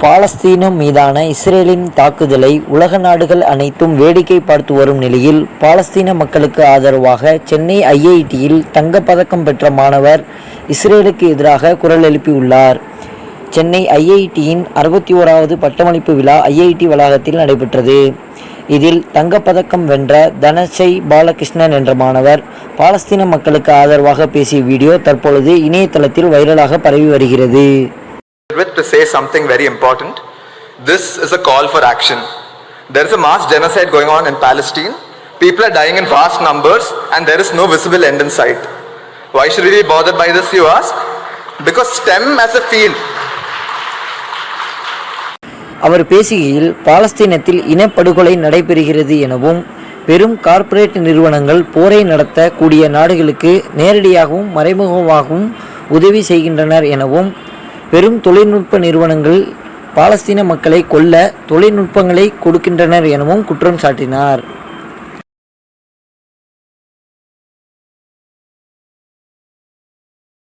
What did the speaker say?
பாலஸ்தீனம் மீதான இஸ்ரேலின் தாக்குதலை உலக நாடுகள் அனைத்தும் வேடிக்கை பார்த்து வரும் நிலையில் பாலஸ்தீன மக்களுக்கு ஆதரவாக சென்னை ஐஐடியில் தங்கப்பதக்கம் பெற்ற மாணவர் இஸ்ரேலுக்கு எதிராக குரல் எழுப்பியுள்ளார். சென்னை ஐஐடியின் 61வது பட்டமளிப்பு விழா ஐஐடி வளாகத்தில் நடைபெற்றது. இதில் தங்கப்பதக்கம் வென்ற தனசை பாலகிருஷ்ணன் என்ற மாணவர் பாலஸ்தீன மக்களுக்கு ஆதரவாக பேசிய வீடியோ தற்பொழுது இணையதளத்தில் வைரலாக பரவி வருகிறது. To say something very important. This is a call for action. There is a mass genocide going on in Palestine. People are dying in vast numbers and there is no visible end in sight. Why should we be bothered by this, you ask? Because STEM as a field. அவர் பேசுகையில் பாலஸ்தீனத்தில் இனப்படுகொலை நடைபெறுகிறது எனவும் பெரும் corporate நிறுவனங்கள் போரை நடத்த கூடிய நாடுகளுக்கு நேரடியாகவும் மறைமுகமாகவும் உதவி செய்கின்றனர் எனவும் பெரும் தொழில்நுட்ப நிறுவனங்கள் பாலஸ்தீன மக்களை கொல்ல தொழில்நுட்பங்களை கொடுக்கின்றனர் எனவும் குற்றம் சாட்டினார்.